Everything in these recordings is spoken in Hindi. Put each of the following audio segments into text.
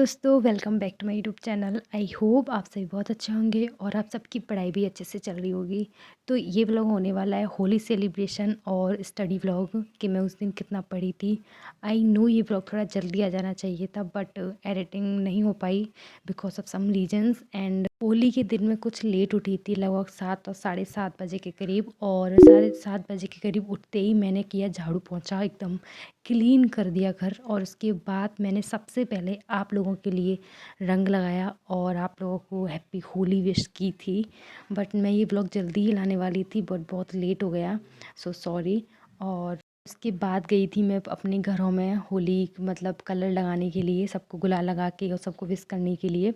दोस्तों, welcome back to my YouTube channel. I hope आप सभी बहुत अच्छे होंगे और आप सबकी पढ़ाई भी अच्छे से चल रही होगी। तो ये व्लॉग होने वाला है होली सेलिब्रेशन और स्टडी व्लॉग कि मैं उस दिन कितना पढ़ी थी। आई नो ये व्लॉग थोड़ा जल्दी आ जाना चाहिए था बट एडिटिंग नहीं हो पाई because of some reasons. And Holi के दिन में कुछ लेट उठी थी, लगभग 7 और 7:30 बजे के करीब, और 7:30 बजे के करीब उठते ही मैंने किया झाड़ू पोंछा, एकदम क्लीन कर दिया घर। और उसके बाद मैंने सबसे पहले आप लोगों के लिए रंग लगाया और आप लोगों को हैप्पी होली विश की थी। बट मैं ये ब्लॉग जल्दी ही लाने वाली थी बट बहुत लेट हो गया, सो सॉरी। और उसके बाद गई थी मैं अपने घरों में होली मतलब कलर लगाने के लिए, सबको गुलाल लगा के और सबको विश करने के लिए।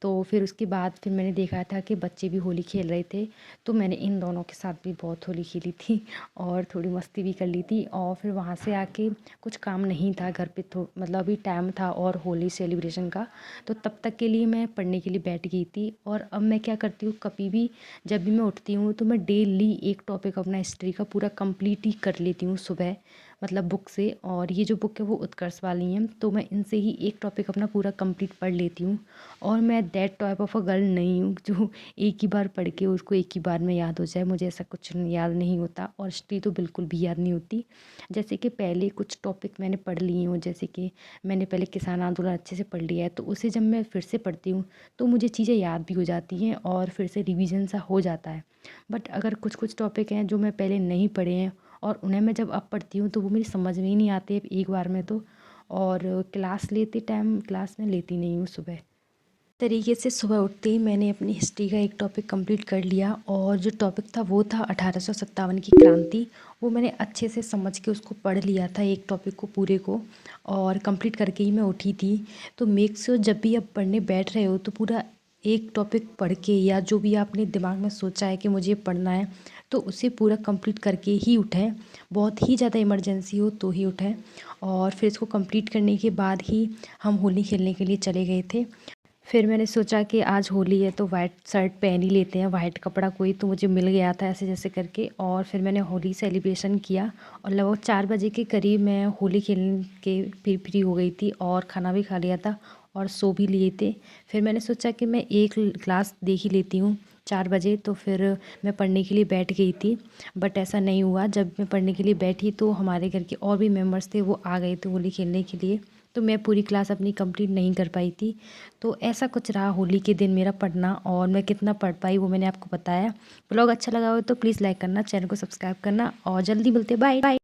तो फिर उसके बाद फिर मैंने देखा था कि बच्चे भी होली खेल रहे थे, तो मैंने इन दोनों के साथ भी बहुत होली खेली थी और थोड़ी मस्ती भी कर ली थी। और फिर वहाँ से आके कुछ काम नहीं था घर पे, तो मतलब अभी टाइम था और होली सेलिब्रेशन का, तो तब तक के लिए मैं पढ़ने के लिए बैठ गई थी। और अब मैं क्या करती हूँ, कभी भी जब भी मैं उठती हूँ तो मैं डेली एक टॉपिक अपना हिस्ट्री का पूरा कंप्लीट ही कर लेती हूँ सुबह, मतलब बुक से। और ये जो बुक है वो उत्कर्ष वाली हैं, तो मैं इनसे ही एक टॉपिक अपना पूरा कंप्लीट पढ़ लेती हूँ। और मैं that type of a girl नहीं हूँ जो एक ही बार पढ़ के उसको एक ही बार में याद हो जाए, मुझे ऐसा कुछ याद नहीं होता और हिस्ट्री तो बिल्कुल भी याद नहीं होती। जैसे कि पहले कुछ टॉपिक मैंने पढ़ लिए हूँ, जैसे कि मैंने पहले किसान आंदोलन अच्छे से पढ़ लिया है, तो उसे जब मैं फिर से पढ़ती हूँ तो मुझे चीज़ें याद भी हो जाती हैं और फिर से रिवीजन सा हो जाता है। बट अगर कुछ कुछ टॉपिक हैं जो मैं पहले नहीं पढ़े हैं और उन्हें मैं जब अब पढ़ती हूँ तो वो मेरी समझ में ही नहीं आते एक बार में तो। और क्लास लेते टाइम क्लास में लेती नहीं हूँ सुबह तरीके से। सुबह उठते ही मैंने अपनी हिस्ट्री का एक टॉपिक कंप्लीट कर लिया और जो टॉपिक था वो था 1857 की क्रांति। वो मैंने अच्छे से समझ के उसको पढ़ लिया था, एक टॉपिक को पूरे को, और कंप्लीट करके ही मैं उठी थी। तो मेक श्योर जब भी आप पढ़ने बैठ रहे हो तो पूरा एक टॉपिक पढ़ के, या जो भी आपने दिमाग में सोचा है कि मुझे पढ़ना है, तो उसे पूरा कंप्लीट करके ही उठें। बहुत ही ज़्यादा इमरजेंसी हो तो ही उठें। और फिर इसको कंप्लीट करने के बाद ही हम होली खेलने के लिए चले गए थे। फिर मैंने सोचा कि आज होली है तो वाइट शर्ट पहन ही लेते हैं, वाइट कपड़ा कोई तो मुझे मिल गया था ऐसे जैसे करके। और फिर मैंने होली सेलिब्रेशन किया और लगभग 4 बजे के करीब मैं होली खेल के फिर फ्री हो गई थी और खाना भी खा लिया था और सो भी लिए थे। फिर मैंने सोचा कि मैं एक क्लास देख ही लेती हूँ 4 बजे, तो फिर मैं पढ़ने के लिए बैठ गई थी। बट ऐसा नहीं हुआ, जब मैं पढ़ने के लिए बैठी तो हमारे घर के और भी मेम्बर्स थे, वो आ गए थे होली खेलने के लिए, तो मैं पूरी क्लास अपनी कंप्लीट नहीं कर पाई थी। तो ऐसा कुछ रहा होली के दिन मेरा पढ़ना, और मैं कितना पढ़ पाई वो मैंने आपको बताया। ब्लॉग अच्छा लगा हो तो प्लीज़ लाइक करना, चैनल को सब्सक्राइब करना, और जल्दी मिलते, बाय बाय।